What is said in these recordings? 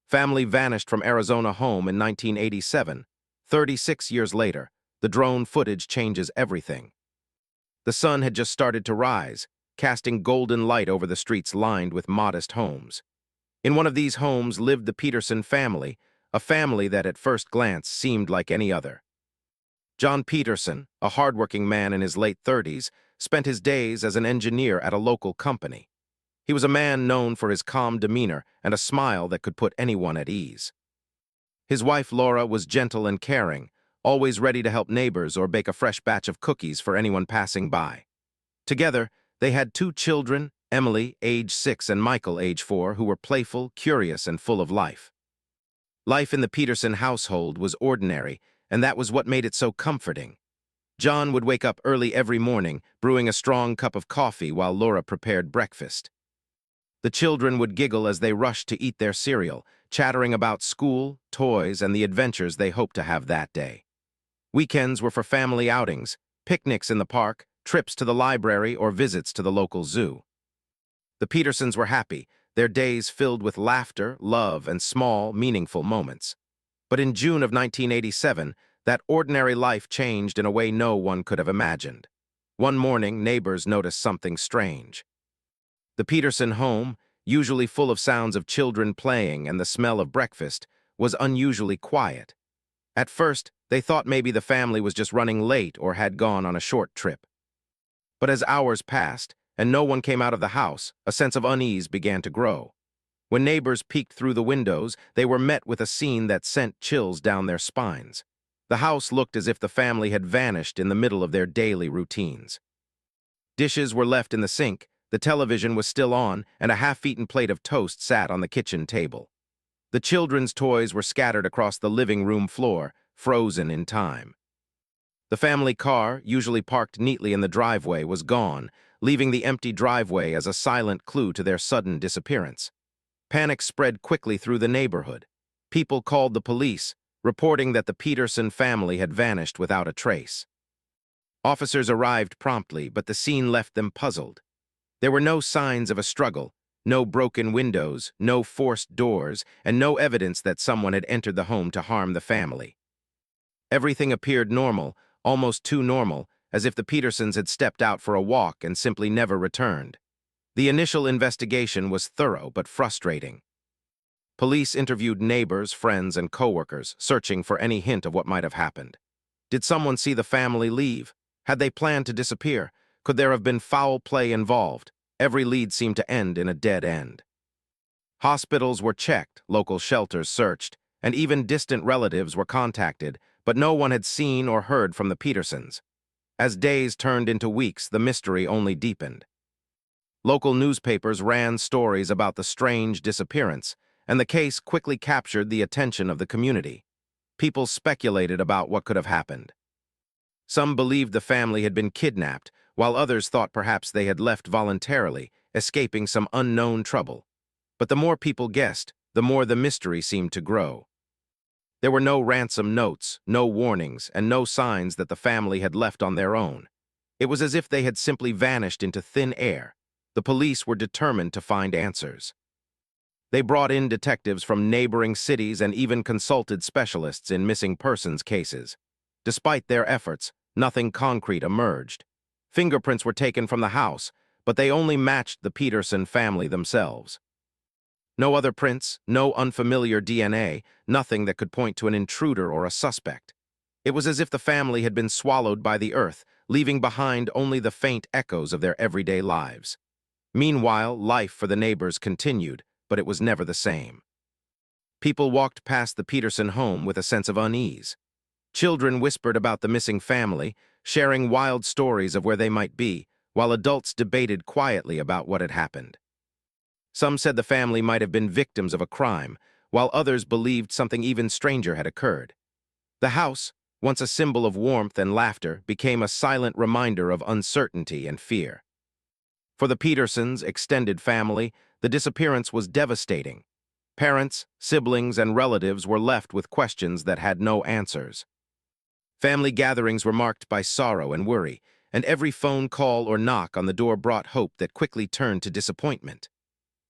Family vanished from Arizona home in 1987. 36 years later, the drone footage changes everything. The sun had just started to rise, casting golden light over the streets lined with modest homes. In one of these homes lived the Peterson family, a family that at first glance seemed like any other. John Peterson, a hardworking man in his late 30s, spent his days as an engineer at a local company. He was a man known for his calm demeanor and a smile that could put anyone at ease. His wife Laura was gentle and caring, always ready to help neighbors or bake a fresh batch of cookies for anyone passing by. Together, they had two children, Emily, age 6, and Michael, age 4, who were playful, curious, and full of life. Life in the Peterson household was ordinary, and that was what made it so comforting. John would wake up early every morning, brewing a strong cup of coffee while Laura prepared breakfast. The children would giggle as they rushed to eat their cereal, chattering about school, toys, and the adventures they hoped to have that day. Weekends were for family outings, picnics in the park, trips to the library, or visits to the local zoo. The Petersons were happy, their days filled with laughter, love, and small, meaningful moments. But in June of 1987, that ordinary life changed in a way no one could have imagined. One morning, neighbors noticed something strange. The Peterson home, usually full of sounds of children playing and the smell of breakfast, was unusually quiet. At first, they thought maybe the family was just running late or had gone on a short trip. But as hours passed, and no one came out of the house, a sense of unease began to grow. When neighbors peeked through the windows, they were met with a scene that sent chills down their spines. The house looked as if the family had vanished in the middle of their daily routines. Dishes were left in the sink, the television was still on, and a half-eaten plate of toast sat on the kitchen table. The children's toys were scattered across the living room floor, frozen in time. The family car, usually parked neatly in the driveway, was gone, leaving the empty driveway as a silent clue to their sudden disappearance. Panic spread quickly through the neighborhood. People called the police, reporting that the Peterson family had vanished without a trace. Officers arrived promptly, but the scene left them puzzled. There were no signs of a struggle, no broken windows, no forced doors, and no evidence that someone had entered the home to harm the family. Everything appeared normal, almost too normal, as if the Petersons had stepped out for a walk and simply never returned. The initial investigation was thorough but frustrating. Police interviewed neighbors, friends, and coworkers, searching for any hint of what might have happened. Did someone see the family leave? Had they planned to disappear? Could there have been foul play involved? Every lead seemed to end in a dead end. Hospitals were checked, local shelters searched, and even distant relatives were contacted, but no one had seen or heard from the Petersons. As days turned into weeks, the mystery only deepened. Local newspapers ran stories about the strange disappearance, and the case quickly captured the attention of the community. People speculated about what could have happened. Some believed the family had been kidnapped, while others thought perhaps they had left voluntarily, escaping some unknown trouble. But the more people guessed, the more the mystery seemed to grow. There were no ransom notes, no warnings, and no signs that the family had left on their own. It was as if they had simply vanished into thin air. The police were determined to find answers. They brought in detectives from neighboring cities and even consulted specialists in missing persons cases. Despite their efforts, nothing concrete emerged. Fingerprints were taken from the house, but they only matched the Peterson family themselves. No other prints, no unfamiliar DNA, nothing that could point to an intruder or a suspect. It was as if the family had been swallowed by the earth, leaving behind only the faint echoes of their everyday lives. Meanwhile, life for the neighbors continued, but it was never the same. People walked past the Peterson home with a sense of unease. Children whispered about the missing family, sharing wild stories of where they might be, while adults debated quietly about what had happened. Some said the family might have been victims of a crime, while others believed something even stranger had occurred. The house, once a symbol of warmth and laughter, became a silent reminder of uncertainty and fear. For the Petersons' extended family, the disappearance was devastating. Parents, siblings, and relatives were left with questions that had no answers. Family gatherings were marked by sorrow and worry, and every phone call or knock on the door brought hope that quickly turned to disappointment.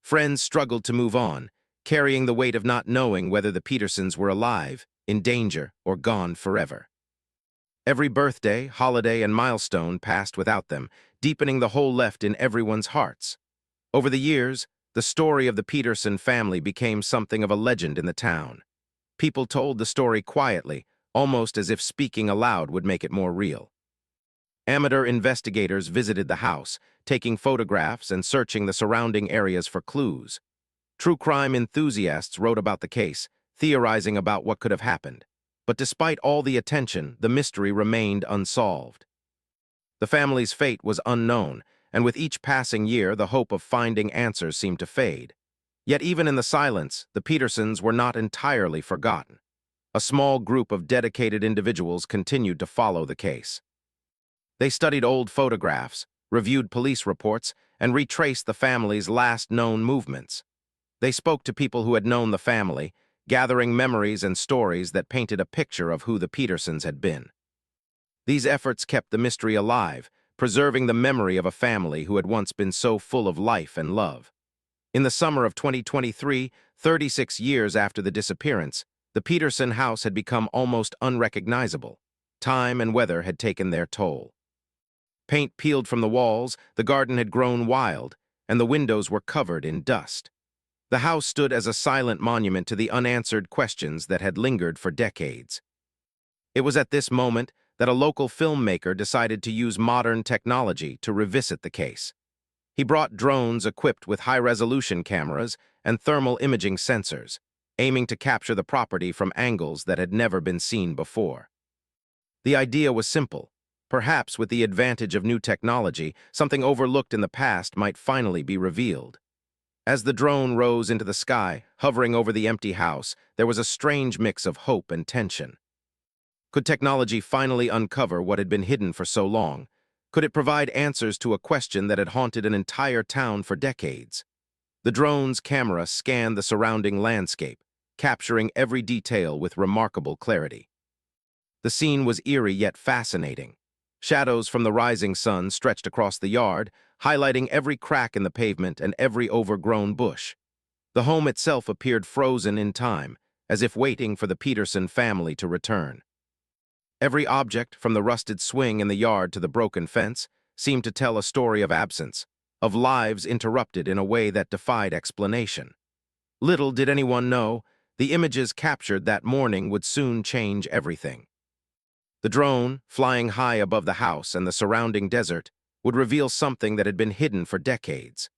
Friends struggled to move on, carrying the weight of not knowing whether the Petersons were alive, in danger, or gone forever. Every birthday, holiday, and milestone passed without them, deepening the hole left in everyone's hearts. Over the years, the story of the Peterson family became something of a legend in the town. People told the story quietly, almost as if speaking aloud would make it more real. Amateur investigators visited the house, taking photographs and searching the surrounding areas for clues. True crime enthusiasts wrote about the case, theorizing about what could have happened. But despite all the attention, the mystery remained unsolved. The family's fate was unknown, and with each passing year, the hope of finding answers seemed to fade. Yet even in the silence, the Petersons were not entirely forgotten. A small group of dedicated individuals continued to follow the case. They studied old photographs, reviewed police reports, and retraced the family's last known movements. They spoke to people who had known the family, gathering memories and stories that painted a picture of who the Petersons had been. These efforts kept the mystery alive, preserving the memory of a family who had once been so full of life and love. In the summer of 2023, 36 years after the disappearance, the Peterson house had become almost unrecognizable. Time and weather had taken their toll. Paint peeled from the walls, the garden had grown wild, and the windows were covered in dust. The house stood as a silent monument to the unanswered questions that had lingered for decades. It was at this moment that a local filmmaker decided to use modern technology to revisit the case. He brought drones equipped with high-resolution cameras and thermal imaging sensors, aiming to capture the property from angles that had never been seen before. The idea was simple. Perhaps with the advantage of new technology, something overlooked in the past might finally be revealed. As the drone rose into the sky, hovering over the empty house, there was a strange mix of hope and tension. Could technology finally uncover what had been hidden for so long? Could it provide answers to a question that had haunted an entire town for decades? The drone's camera scanned the surrounding landscape, capturing every detail with remarkable clarity. The scene was eerie yet fascinating. Shadows from the rising sun stretched across the yard, highlighting every crack in the pavement and every overgrown bush. The home itself appeared frozen in time, as if waiting for the Peterson family to return. Every object, from the rusted swing in the yard to the broken fence, seemed to tell a story of absence, of lives interrupted in a way that defied explanation. Little did anyone know, the images captured that morning would soon change everything. The drone, flying high above the house and the surrounding desert, would reveal something that had been hidden for decades.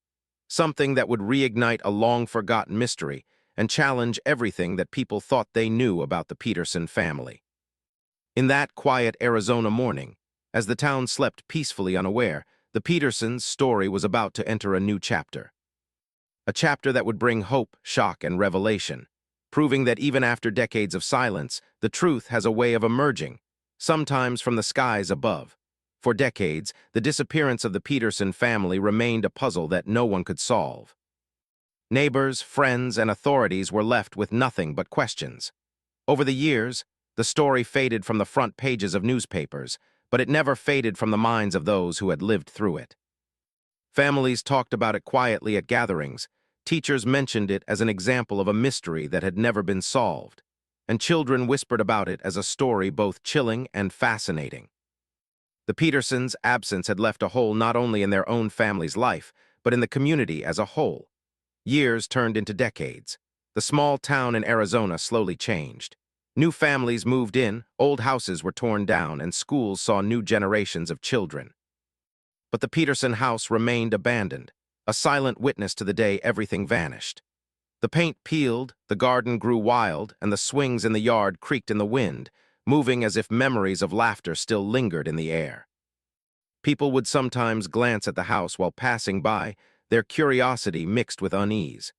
Something that would reignite a long-forgotten mystery and challenge everything that people thought they knew about the Peterson family. In that quiet Arizona morning, as the town slept peacefully unaware, the Petersons' story was about to enter a new chapter. A chapter that would bring hope, shock, and revelation, proving that even after decades of silence, the truth has a way of emerging, sometimes from the skies above. For decades, the disappearance of the Peterson family remained a puzzle that no one could solve. Neighbors, friends, and authorities were left with nothing but questions. Over the years, the story faded from the front pages of newspapers, but it never faded from the minds of those who had lived through it. Families talked about it quietly at gatherings, teachers mentioned it as an example of a mystery that had never been solved, and children whispered about it as a story both chilling and fascinating. The Petersons' absence had left a hole not only in their own family's life, but in the community as a whole. Years turned into decades. The small town in Arizona slowly changed. New families moved in, old houses were torn down, and schools saw new generations of children. But the Peterson house remained abandoned, a silent witness to the day everything vanished. The paint peeled, the garden grew wild, and the swings in the yard creaked in the wind, moving as if memories of laughter still lingered in the air. People would sometimes glance at the house while passing by, their curiosity mixed with unease.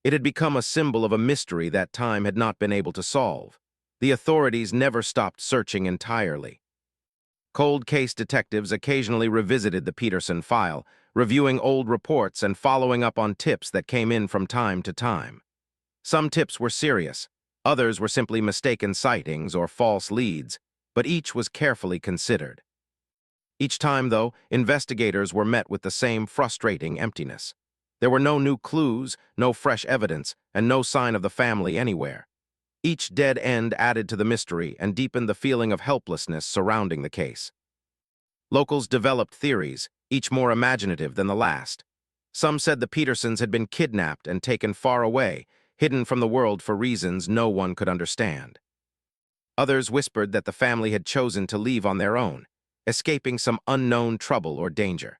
It had become a symbol of a mystery that time had not been able to solve. The authorities never stopped searching entirely. Cold case detectives occasionally revisited the Peterson file, reviewing old reports and following up on tips that came in from time to time. Some tips were serious, others were simply mistaken sightings or false leads, but each was carefully considered. Each time, though, investigators were met with the same frustrating emptiness. There were no new clues, no fresh evidence, and no sign of the family anywhere. Each dead end added to the mystery and deepened the feeling of helplessness surrounding the case. Locals developed theories, each more imaginative than the last. Some said the Petersons had been kidnapped and taken far away, hidden from the world for reasons no one could understand. Others whispered that the family had chosen to leave on their own, escaping some unknown trouble or danger.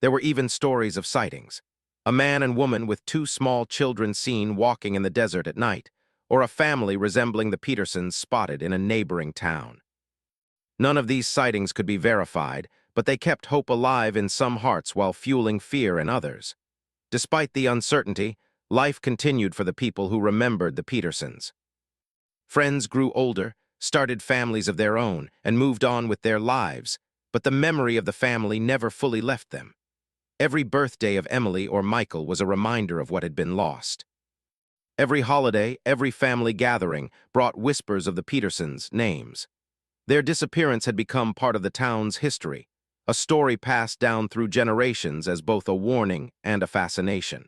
There were even stories of sightings. A man and woman with two small children seen walking in the desert at night, or a family resembling the Petersons spotted in a neighboring town. None of these sightings could be verified, but they kept hope alive in some hearts while fueling fear in others. Despite the uncertainty, life continued for the people who remembered the Petersons. Friends grew older, started families of their own, and moved on with their lives, but the memory of the family never fully left them. Every birthday of Emily or Michael was a reminder of what had been lost. Every holiday, every family gathering brought whispers of the Petersons' names. Their disappearance had become part of the town's history, a story passed down through generations as both a warning and a fascination.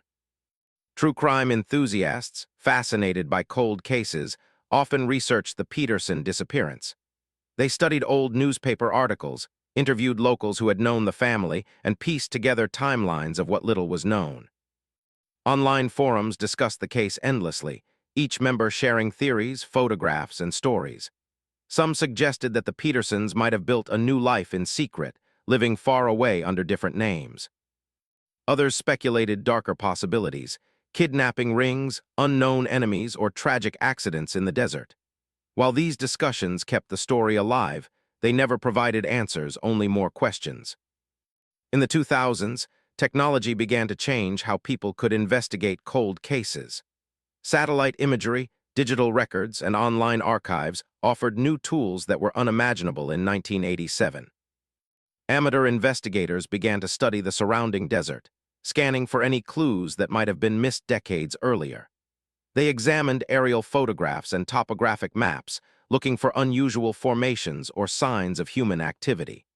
True crime enthusiasts, fascinated by cold cases, often researched the Peterson disappearance. They studied old newspaper articles, interviewed locals who had known the family, and pieced together timelines of what little was known. Online forums discussed the case endlessly, each member sharing theories, photographs, and stories. Some suggested that the Petersons might have built a new life in secret, living far away under different names. Others speculated darker possibilities: kidnapping rings, unknown enemies, or tragic accidents in the desert. While these discussions kept the story alive, they never provided answers, only more questions. In the 2000s, technology began to change how people could investigate cold cases. Satellite imagery, digital records, and online archives offered new tools that were unimaginable in 1987. Amateur investigators began to study the surrounding desert, scanning for any clues that might have been missed decades earlier. They examined aerial photographs and topographic maps, looking for unusual formations or signs of human activity.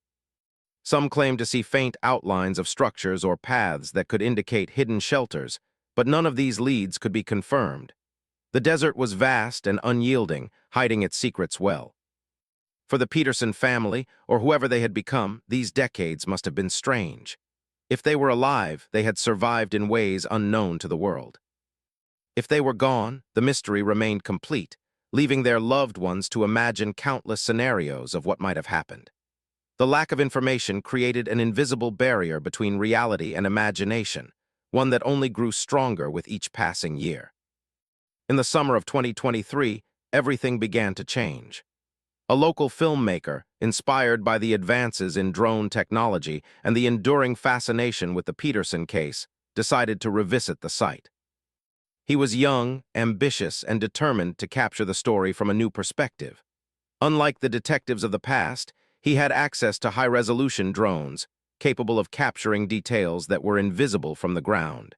Some claimed to see faint outlines of structures or paths that could indicate hidden shelters, but none of these leads could be confirmed. The desert was vast and unyielding, hiding its secrets well. For the Peterson family, or whoever they had become, these decades must have been strange. If they were alive, they had survived in ways unknown to the world. If they were gone, the mystery remained complete, leaving their loved ones to imagine countless scenarios of what might have happened. The lack of information created an invisible barrier between reality and imagination, one that only grew stronger with each passing year. In the summer of 2023, everything began to change. A local filmmaker, inspired by the advances in drone technology and the enduring fascination with the Peterson case, decided to revisit the site. He was young, ambitious, and determined to capture the story from a new perspective. Unlike the detectives of the past, he had access to high-resolution drones, capable of capturing details that were invisible from the ground.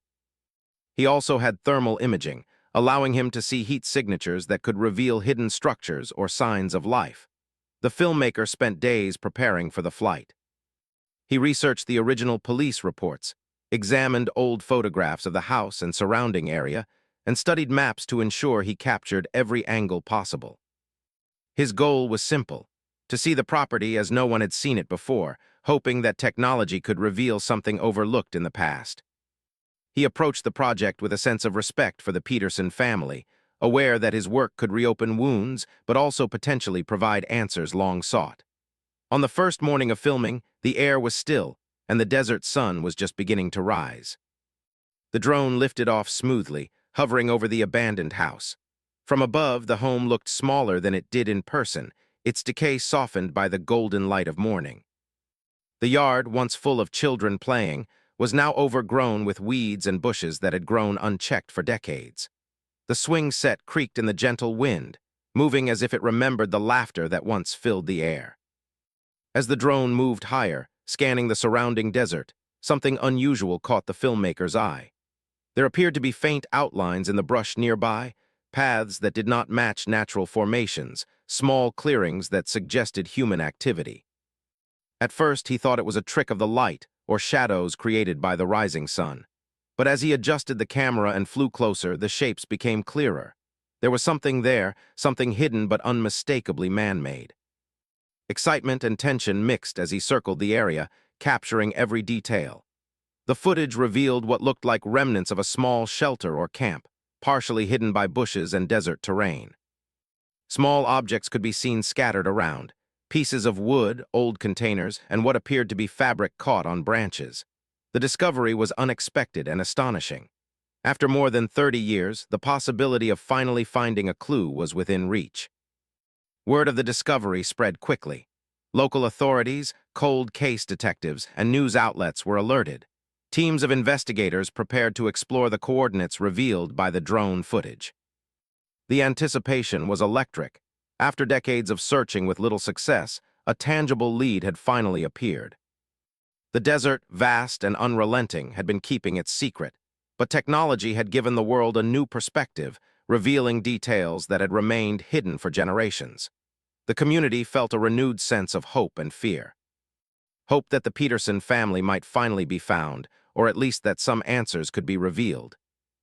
He also had thermal imaging, allowing him to see heat signatures that could reveal hidden structures or signs of life. The filmmaker spent days preparing for the flight. He researched the original police reports, examined old photographs of the house and surrounding area, and studied maps to ensure he captured every angle possible. His goal was simple: to see the property as no one had seen it before, hoping that technology could reveal something overlooked in the past. He approached the project with a sense of respect for the Peterson family, aware that his work could reopen wounds but also potentially provide answers long sought. On the first morning of filming, the air was still, and the desert sun was just beginning to rise. The drone lifted off smoothly, hovering over the abandoned house. From above, the home looked smaller than it did in person, its decay softened by the golden light of morning. The yard, once full of children playing, was now overgrown with weeds and bushes that had grown unchecked for decades. The swing set creaked in the gentle wind, moving as if it remembered the laughter that once filled the air. As the drone moved higher, scanning the surrounding desert, something unusual caught the filmmaker's eye. There appeared to be faint outlines in the brush nearby, paths that did not match natural formations, small clearings that suggested human activity. At first, he thought it was a trick of the light or shadows created by the rising sun. But as he adjusted the camera and flew closer, the shapes became clearer. There was something there, something hidden but unmistakably man-made. Excitement and tension mixed as he circled the area, capturing every detail. The footage revealed what looked like remnants of a small shelter or camp, partially hidden by bushes and desert terrain. Small objects could be seen scattered around, pieces of wood, old containers, and what appeared to be fabric caught on branches. The discovery was unexpected and astonishing. After more than 30 years, the possibility of finally finding a clue was within reach. Word of the discovery spread quickly. Local authorities, cold case detectives, and news outlets were alerted. Teams of investigators prepared to explore the coordinates revealed by the drone footage. The anticipation was electric. After decades of searching with little success, a tangible lead had finally appeared. The desert, vast and unrelenting, had been keeping its secret, but technology had given the world a new perspective, revealing details that had remained hidden for generations. The community felt a renewed sense of hope and fear. Hope that the Peterson family might finally be found, or at least that some answers could be revealed.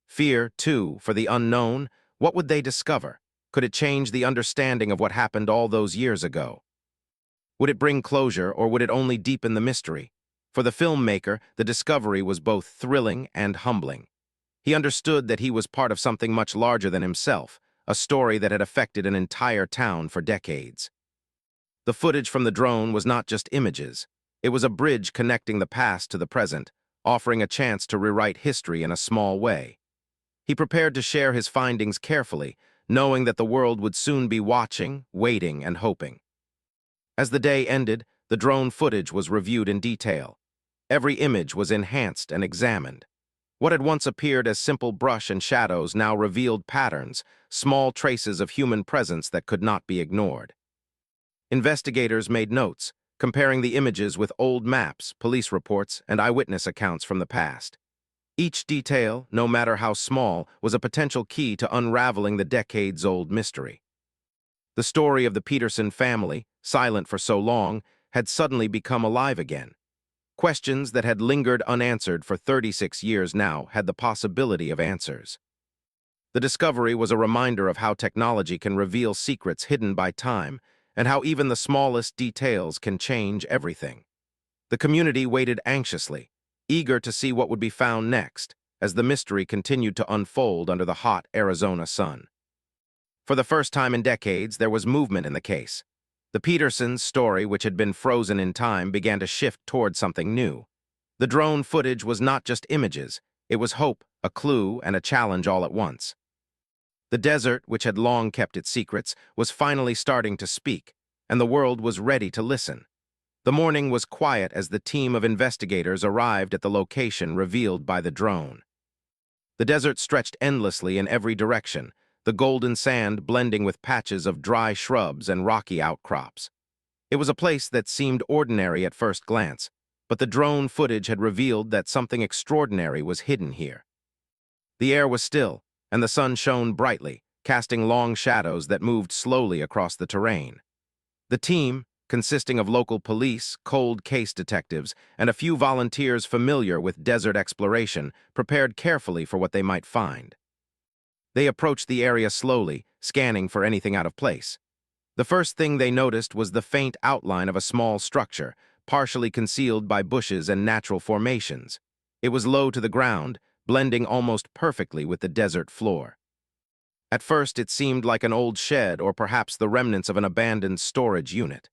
Fear, too, for the unknown. What would they discover? Could it change the understanding of what happened all those years ago? Would it bring closure, or would it only deepen the mystery? For the filmmaker, the discovery was both thrilling and humbling. He understood that he was part of something much larger than himself, a story that had affected an entire town for decades. The footage from the drone was not just images. It was a bridge connecting the past to the present, offering a chance to rewrite history in a small way. He prepared to share his findings carefully, knowing that the world would soon be watching, waiting, and hoping. As the day ended, the drone footage was reviewed in detail. Every image was enhanced and examined. What had once appeared as simple brush and shadows now revealed patterns, small traces of human presence that could not be ignored. Investigators made notes, comparing the images with old maps, police reports, and eyewitness accounts from the past. Each detail, no matter how small, was a potential key to unraveling the decades-old mystery. The story of the Peterson family, silent for so long, had suddenly become alive again. Questions that had lingered unanswered for 36 years now had the possibility of answers. The discovery was a reminder of how technology can reveal secrets hidden by time, and how even the smallest details can change everything. The community waited anxiously, eager to see what would be found next, as the mystery continued to unfold under the hot Arizona sun. For the first time in decades, there was movement in the case. The Petersons' story, which had been frozen in time, began to shift toward something new. The drone footage was not just images. It was hope, a clue, and a challenge all at once. The desert, which had long kept its secrets, was finally starting to speak, and the world was ready to listen. The morning was quiet as the team of investigators arrived at the location revealed by the drone. The desert stretched endlessly in every direction, the golden sand blending with patches of dry shrubs and rocky outcrops. It was a place that seemed ordinary at first glance, but the drone footage had revealed that something extraordinary was hidden here. The air was still, and the sun shone brightly, casting long shadows that moved slowly across the terrain. The team, consisting of local police, cold case detectives, and a few volunteers familiar with desert exploration, prepared carefully for what they might find. They approached the area slowly, scanning for anything out of place. The first thing they noticed was the faint outline of a small structure, partially concealed by bushes and natural formations. It was low to the ground, blending almost perfectly with the desert floor. At first, it seemed like an old shed or perhaps the remnants of an abandoned storage unit.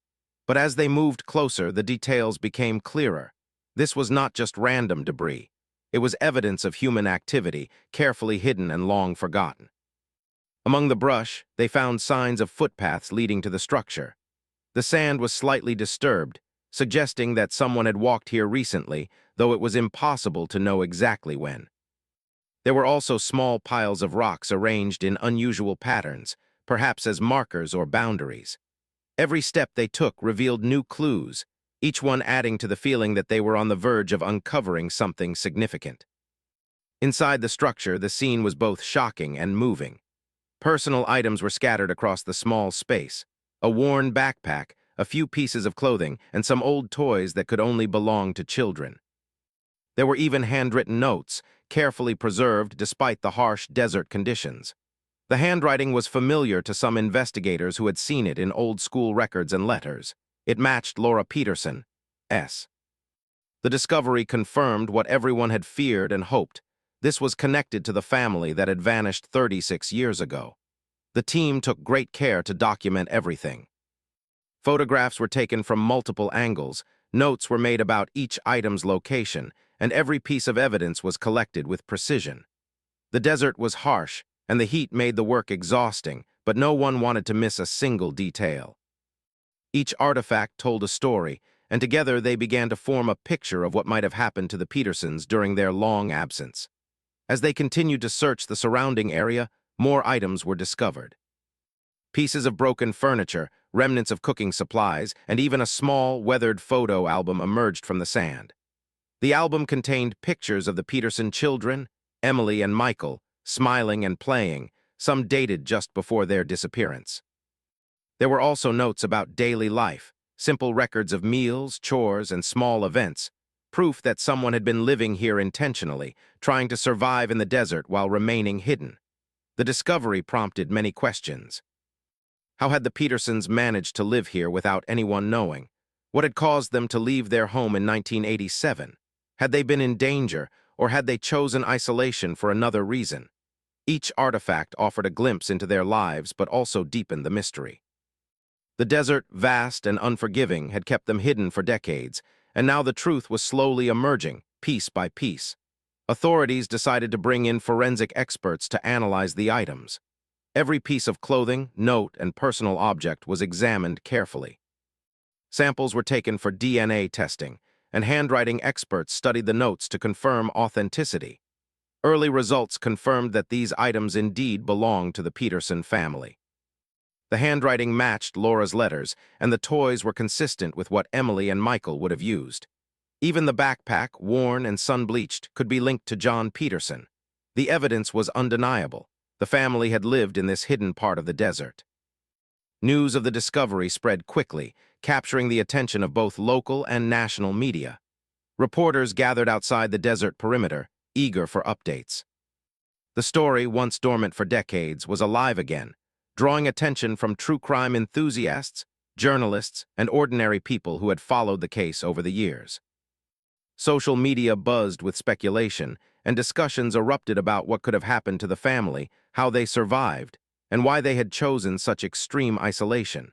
But as they moved closer, the details became clearer. This was not just random debris. It was evidence of human activity, carefully hidden and long forgotten. Among the brush, they found signs of footpaths leading to the structure. The sand was slightly disturbed, suggesting that someone had walked here recently, though it was impossible to know exactly when. There were also small piles of rocks arranged in unusual patterns, perhaps as markers or boundaries. Every step they took revealed new clues, each one adding to the feeling that they were on the verge of uncovering something significant. Inside the structure, the scene was both shocking and moving. Personal items were scattered across the small space. A worn backpack, a few pieces of clothing, and some old toys that could only belong to children. There were even handwritten notes, carefully preserved despite the harsh desert conditions. The handwriting was familiar to some investigators who had seen it in old-school records and letters. It matched Laura Peterson's. The discovery confirmed what everyone had feared and hoped. This was connected to the family that had vanished 36 years ago. The team took great care to document everything. Photographs were taken from multiple angles, notes were made about each item's location, and every piece of evidence was collected with precision. The desert was harsh, and the heat made the work exhausting, but no one wanted to miss a single detail. Each artifact told a story, and together they began to form a picture of what might have happened to the Petersons during their long absence. As they continued to search the surrounding area, more items were discovered. Pieces of broken furniture, remnants of cooking supplies, and even a small, weathered photo album emerged from the sand. The album contained pictures of the Peterson children, Emily and Michael, smiling and playing, some dated just before their disappearance. There were also notes about daily life, simple records of meals, chores, and small events, proof that someone had been living here intentionally, trying to survive in the desert while remaining hidden. The discovery prompted many questions. How had the Petersons managed to live here without anyone knowing? What had caused them to leave their home in 1987? Had they been in danger, or had they chosen isolation for another reason? Each artifact offered a glimpse into their lives but also deepened the mystery. The desert, vast and unforgiving, had kept them hidden for decades, and now the truth was slowly emerging, piece by piece. Authorities decided to bring in forensic experts to analyze the items. Every piece of clothing, note, and personal object was examined carefully. Samples were taken for DNA testing, and handwriting experts studied the notes to confirm authenticity. Early results confirmed that these items indeed belonged to the Peterson family. The handwriting matched Laura's letters, and the toys were consistent with what Emily and Michael would have used. Even the backpack, worn and sun-bleached, could be linked to John Peterson. The evidence was undeniable. The family had lived in this hidden part of the desert. News of the discovery spread quickly, capturing the attention of both local and national media. Reporters gathered outside the desert perimeter, eager for updates. The story, once dormant for decades, was alive again, drawing attention from true crime enthusiasts, journalists, and ordinary people who had followed the case over the years. Social media buzzed with speculation, and discussions erupted about what could have happened to the family, how they survived, and why they had chosen such extreme isolation.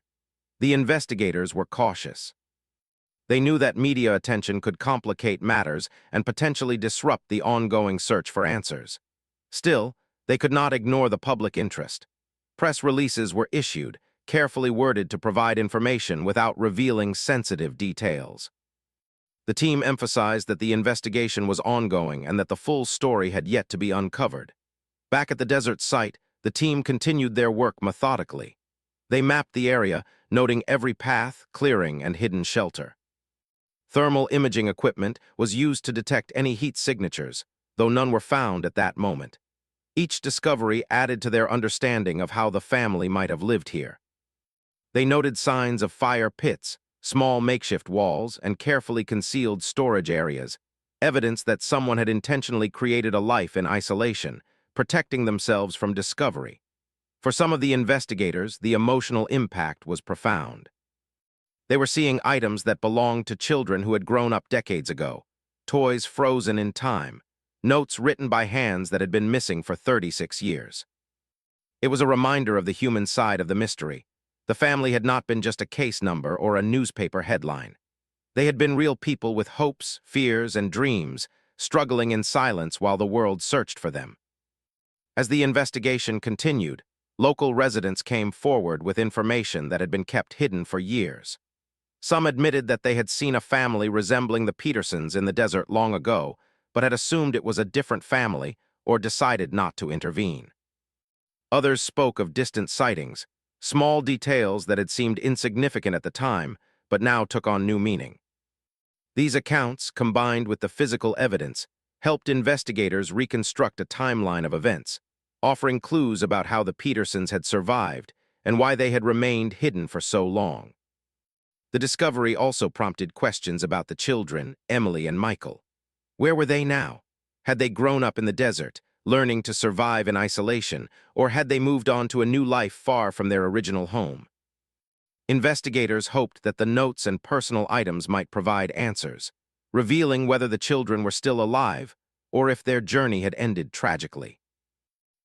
The investigators were cautious. They knew that media attention could complicate matters and potentially disrupt the ongoing search for answers. Still, they could not ignore the public interest. Press releases were issued, carefully worded to provide information without revealing sensitive details. The team emphasized that the investigation was ongoing and that the full story had yet to be uncovered. Back at the desert site, the team continued their work methodically. They mapped the area, noting every path, clearing, and hidden shelter. Thermal imaging equipment was used to detect any heat signatures, though none were found at that moment. Each discovery added to their understanding of how the family might have lived here. They noted signs of fire pits, small makeshift walls, and carefully concealed storage areas, evidence that someone had intentionally created a life in isolation, protecting themselves from discovery. For some of the investigators, the emotional impact was profound. They were seeing items that belonged to children who had grown up decades ago, toys frozen in time, notes written by hands that had been missing for 36 years. It was a reminder of the human side of the mystery. The family had not been just a case number or a newspaper headline. They had been real people with hopes, fears, and dreams, struggling in silence while the world searched for them. As the investigation continued, local residents came forward with information that had been kept hidden for years. Some admitted that they had seen a family resembling the Petersons in the desert long ago, but had assumed it was a different family or decided not to intervene. Others spoke of distant sightings, small details that had seemed insignificant at the time, but now took on new meaning. These accounts, combined with the physical evidence, helped investigators reconstruct a timeline of events, offering clues about how the Petersons had survived and why they had remained hidden for so long. The discovery also prompted questions about the children, Emily and Michael. Where were they now? Had they grown up in the desert, learning to survive in isolation, or had they moved on to a new life far from their original home? Investigators hoped that the notes and personal items might provide answers, revealing whether the children were still alive or if their journey had ended tragically.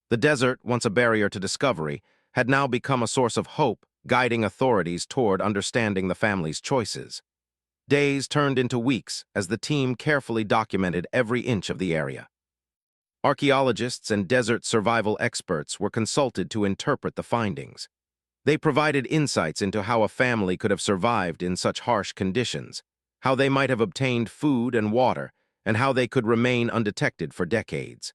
The desert, once a barrier to discovery, had now become a source of hope, guiding authorities toward understanding the family's choices. Days turned into weeks as the team carefully documented every inch of the area. Archaeologists and desert survival experts were consulted to interpret the findings. They provided insights into how a family could have survived in such harsh conditions, how they might have obtained food and water, and how they could remain undetected for decades.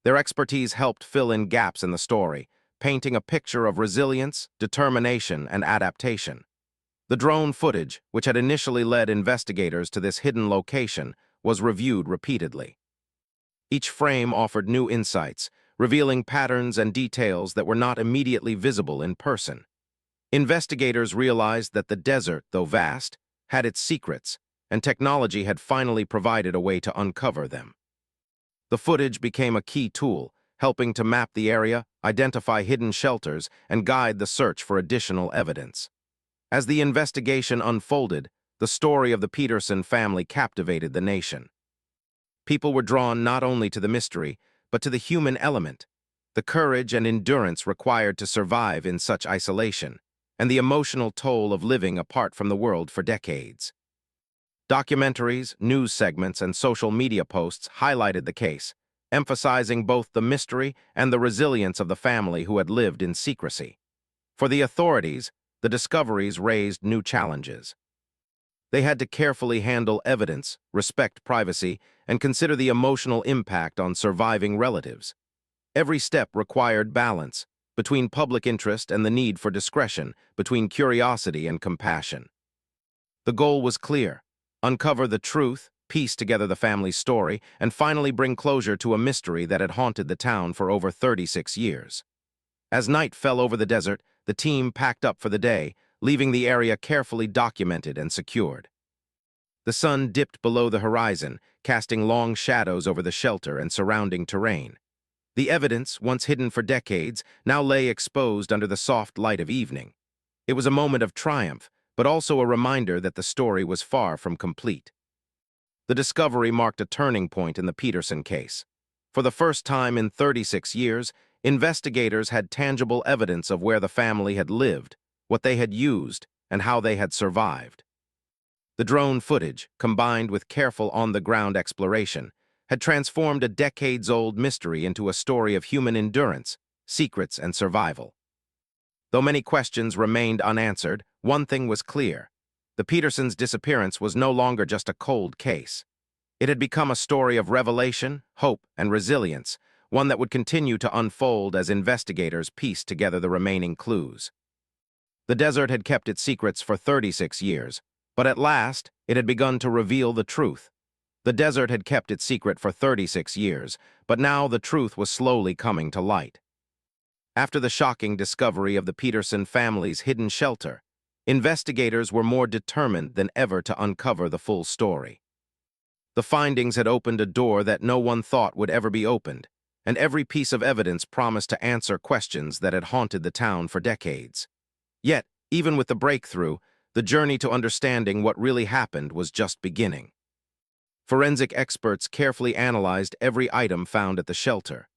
Their expertise helped fill in gaps in the story, painting a picture of resilience, determination, and adaptation. The drone footage, which had initially led investigators to this hidden location, was reviewed repeatedly. Each frame offered new insights, revealing patterns and details that were not immediately visible in person. Investigators realized that the desert, though vast, had its secrets, and technology had finally provided a way to uncover them. The footage became a key tool, helping to map the area, identify hidden shelters, and guide the search for additional evidence. As the investigation unfolded, the story of the Peterson family captivated the nation. People were drawn not only to the mystery, but to the human element, the courage and endurance required to survive in such isolation, and the emotional toll of living apart from the world for decades. Documentaries, news segments, and social media posts highlighted the case, emphasizing both the mystery and the resilience of the family who had lived in secrecy. For the authorities, the discoveries raised new challenges. They had to carefully handle evidence, respect privacy, and consider the emotional impact on surviving relatives. Every step required balance between public interest and the need for discretion, between curiosity and compassion. The goal was clear: uncover the truth, piece together the family's story, and finally bring closure to a mystery that had haunted the town for over 36 years. As night fell over the desert, the team packed up for the day, leaving the area carefully documented and secured. The sun dipped below the horizon, casting long shadows over the shelter and surrounding terrain. The evidence, once hidden for decades, now lay exposed under the soft light of evening. It was a moment of triumph, but also a reminder that the story was far from complete. The discovery marked a turning point in the Peterson case. For the first time in 36 years, investigators had tangible evidence of where the family had lived, what they had used, and how they had survived. The drone footage, combined with careful on-the-ground exploration, had transformed a decades-old mystery into a story of human endurance, secrets, and survival. Though many questions remained unanswered, one thing was clear: the Petersons' disappearance was no longer just a cold case. It had become a story of revelation, hope, and resilience, one that would continue to unfold as investigators pieced together the remaining clues. The desert had kept its secrets for 36 years, but at last it had begun to reveal the truth. The desert had kept its secret for 36 years, but now the truth was slowly coming to light. After the shocking discovery of the Peterson family's hidden shelter, investigators were more determined than ever to uncover the full story. The findings had opened a door that no one thought would ever be opened, and every piece of evidence promised to answer questions that had haunted the town for decades. Yet, even with the breakthrough, the journey to understanding what really happened was just beginning. Forensic experts carefully analyzed every item found at the shelter.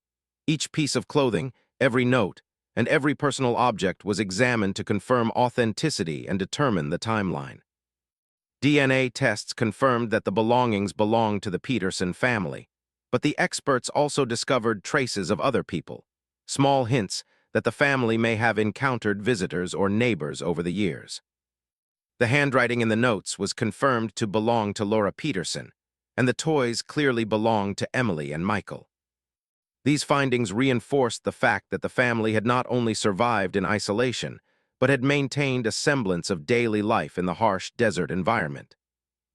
Each piece of clothing, every note, and every personal object was examined to confirm authenticity and determine the timeline. DNA tests confirmed that the belongings belonged to the Peterson family, but the experts also discovered traces of other people, small hints that the family may have encountered visitors or neighbors over the years. The handwriting in the notes was confirmed to belong to Laura Peterson, and the toys clearly belonged to Emily and Michael. These findings reinforced the fact that the family had not only survived in isolation, but had maintained a semblance of daily life in the harsh desert environment.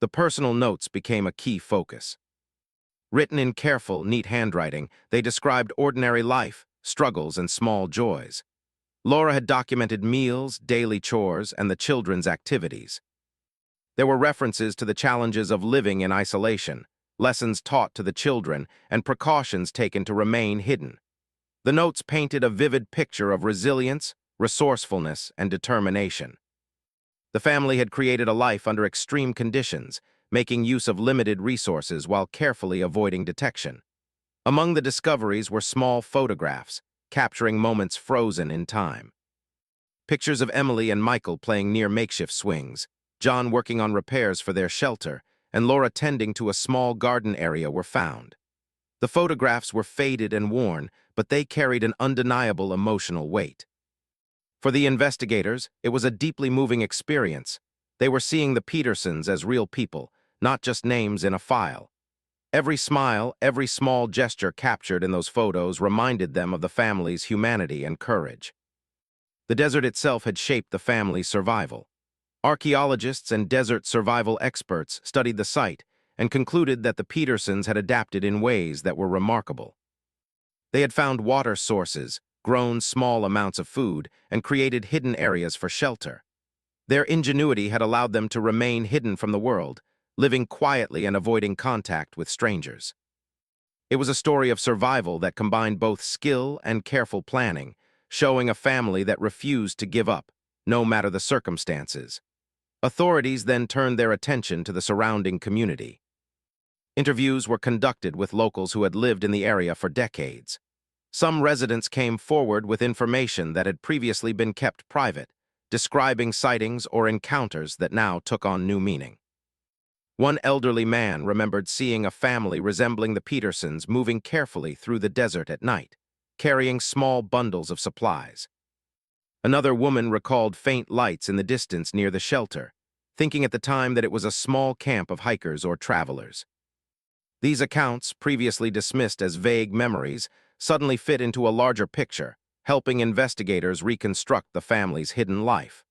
The personal notes became a key focus. Written in careful, neat handwriting, they described ordinary life, struggles, and small joys. Laura had documented meals, daily chores, and the children's activities. There were references to the challenges of living in isolation, lessons taught to the children, and precautions taken to remain hidden. The notes painted a vivid picture of resilience, resourcefulness, and determination. The family had created a life under extreme conditions, making use of limited resources while carefully avoiding detection. Among the discoveries were small photographs, capturing moments frozen in time. Pictures of Emily and Michael playing near makeshift swings, John working on repairs for their shelter, and Laura tending to a small garden area were found. The photographs were faded and worn, but they carried an undeniable emotional weight. For the investigators, it was a deeply moving experience. They were seeing the Petersons as real people, not just names in a file. Every smile, every small gesture captured in those photos reminded them of the family's humanity and courage. The desert itself had shaped the family's survival. Archaeologists and desert survival experts studied the site and concluded that the Petersons had adapted in ways that were remarkable. They had found water sources, grown small amounts of food, and created hidden areas for shelter. Their ingenuity had allowed them to remain hidden from the world, living quietly and avoiding contact with strangers. It was a story of survival that combined both skill and careful planning, showing a family that refused to give up, no matter the circumstances. Authorities then turned their attention to the surrounding community. Interviews were conducted with locals who had lived in the area for decades. Some residents came forward with information that had previously been kept private, describing sightings or encounters that now took on new meaning. One elderly man remembered seeing a family resembling the Petersons moving carefully through the desert at night, carrying small bundles of supplies. Another woman recalled faint lights in the distance near the shelter, thinking at the time that it was a small camp of hikers or travelers. These accounts, previously dismissed as vague memories, suddenly fit into a larger picture, helping investigators reconstruct the family's hidden life.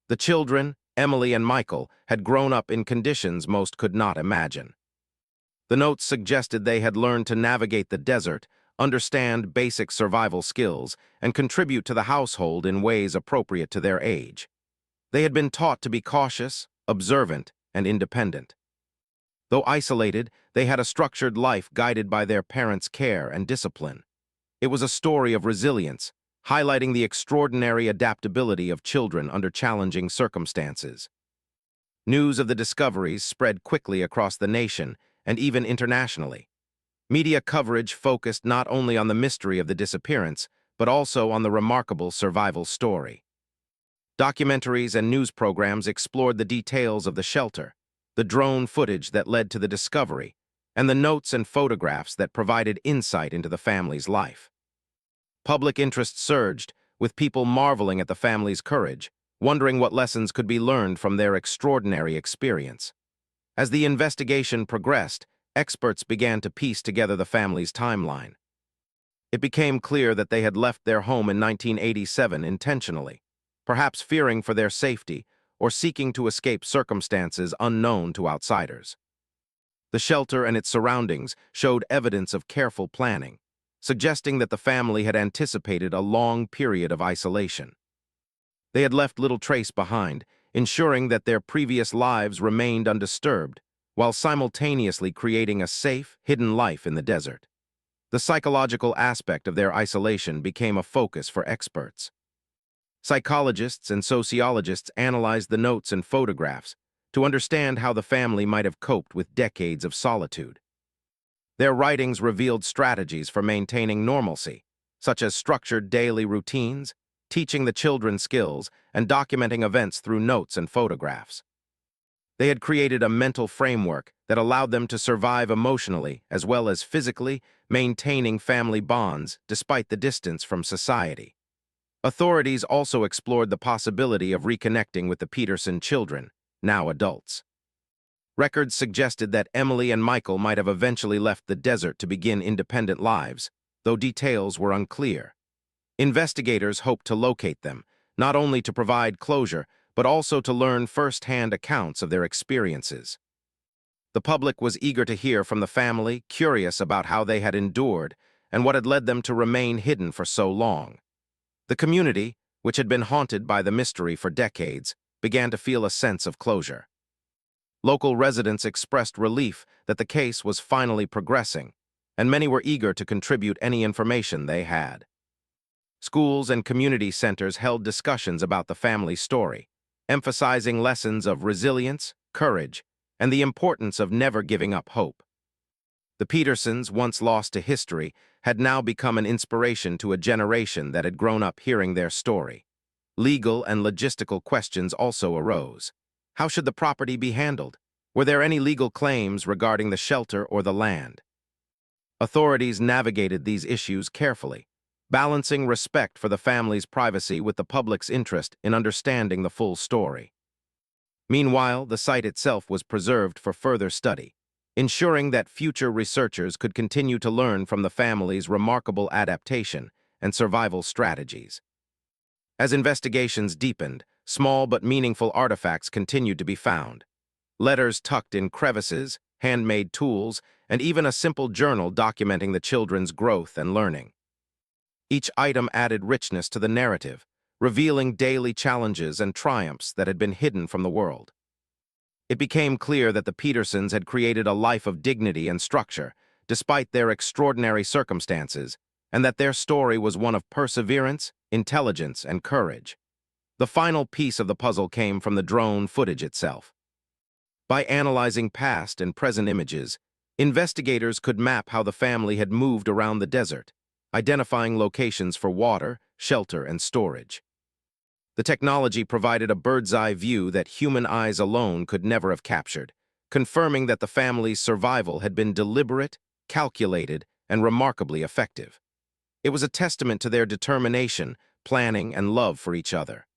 The children, Emily and Michael, had grown up in conditions most could not imagine. The notes suggested they had learned to navigate the desert, understand basic survival skills, and contribute to the household in ways appropriate to their age. They had been taught to be cautious, observant, and independent. Though isolated, they had a structured life guided by their parents' care and discipline. It was a story of resilience, highlighting the extraordinary adaptability of children under challenging circumstances. News of the discoveries spread quickly across the nation and even internationally. Media coverage focused not only on the mystery of the disappearance, but also on the remarkable survival story. Documentaries and news programs explored the details of the shelter, the drone footage that led to the discovery, and the notes and photographs that provided insight into the family's life. Public interest surged, with people marveling at the family's courage, wondering what lessons could be learned from their extraordinary experience. As the investigation progressed, experts began to piece together the family's timeline. It became clear that they had left their home in 1987 intentionally, perhaps fearing for their safety or seeking to escape circumstances unknown to outsiders. The shelter and its surroundings showed evidence of careful planning, suggesting that the family had anticipated a long period of isolation. They had left little trace behind, ensuring that their previous lives remained undisturbed, while simultaneously creating a safe, hidden life in the desert. The psychological aspect of their isolation became a focus for experts. Psychologists and sociologists analyzed the notes and photographs to understand how the family might have coped with decades of solitude. Their writings revealed strategies for maintaining normalcy, such as structured daily routines, teaching the children skills, and documenting events through notes and photographs. They had created a mental framework that allowed them to survive emotionally as well as physically, maintaining family bonds despite the distance from society. Authorities also explored the possibility of reconnecting with the Peterson children, now adults. Records suggested that Emily and Michael might have eventually left the desert to begin independent lives, though details were unclear. Investigators hoped to locate them, not only to provide closure, but also to learn first-hand accounts of their experiences. The public was eager to hear from the family, curious about how they had endured and what had led them to remain hidden for so long. The community, which had been haunted by the mystery for decades, began to feel a sense of closure. Local residents expressed relief that the case was finally progressing, and many were eager to contribute any information they had. Schools and community centers held discussions about the family story, emphasizing lessons of resilience, courage, and the importance of never giving up hope. The Petersons, once lost to history, had now become an inspiration to a generation that had grown up hearing their story. Legal and logistical questions also arose. How should the property be handled? Were there any legal claims regarding the shelter or the land? Authorities navigated these issues carefully, balancing respect for the family's privacy with the public's interest in understanding the full story. Meanwhile, the site itself was preserved for further study, ensuring that future researchers could continue to learn from the family's remarkable adaptation and survival strategies. As investigations deepened, small but meaningful artifacts continued to be found. Letters tucked in crevices, handmade tools, and even a simple journal documenting the children's growth and learning. Each item added richness to the narrative, revealing daily challenges and triumphs that had been hidden from the world. It became clear that the Petersons had created a life of dignity and structure, despite their extraordinary circumstances, and that their story was one of perseverance, intelligence, and courage. The final piece of the puzzle came from the drone footage itself. By analyzing past and present images, investigators could map how the family had moved around the desert, identifying locations for water, shelter, and storage. The technology provided a bird's-eye view that human eyes alone could never have captured, confirming that the family's survival had been deliberate, calculated, and remarkably effective. It was a testament to their determination, planning, and love for each other.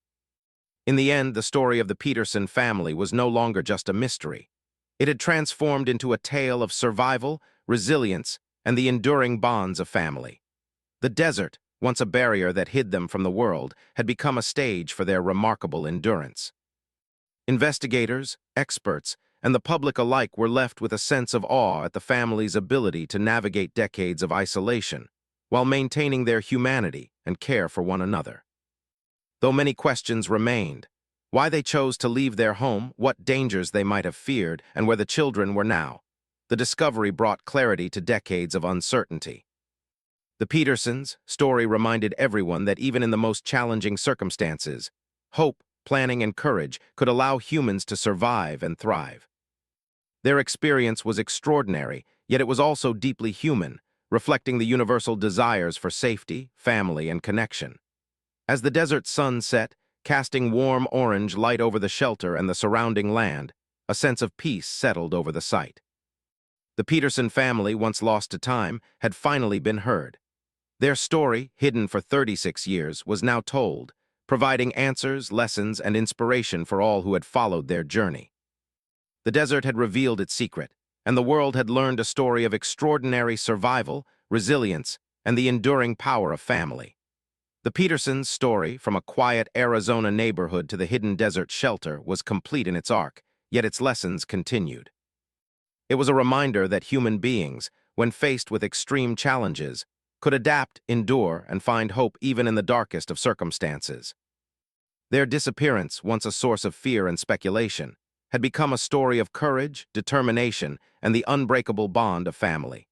In the end, the story of the Peterson family was no longer just a mystery. It had transformed into a tale of survival, resilience, and the enduring bonds of family. The desert, once a barrier that hid them from the world, had become a stage for their remarkable endurance. Investigators, experts, and the public alike were left with a sense of awe at the family's ability to navigate decades of isolation, while maintaining their humanity and care for one another. Though many questions remained: why they chose to leave their home, what dangers they might have feared, and where the children were now, the discovery brought clarity to decades of uncertainty. The Petersons' story reminded everyone that even in the most challenging circumstances, hope, planning, and courage could allow humans to survive and thrive. Their experience was extraordinary, yet it was also deeply human, reflecting the universal desires for safety, family, and connection. As the desert sun set, casting warm orange light over the shelter and the surrounding land, a sense of peace settled over the site. The Peterson family, once lost to time, had finally been heard. Their story, hidden for 36 years, was now told, providing answers, lessons, and inspiration for all who had followed their journey. The desert had revealed its secret, and the world had learned a story of extraordinary survival, resilience, and the enduring power of family. The Petersons' story, from a quiet Arizona neighborhood to the hidden desert shelter, was complete in its arc, yet its lessons continued. It was a reminder that human beings, when faced with extreme challenges, could adapt, endure, and find hope even in the darkest of circumstances. Their disappearance, once a source of fear and speculation, had become a story of courage, determination, and the unbreakable bond of family.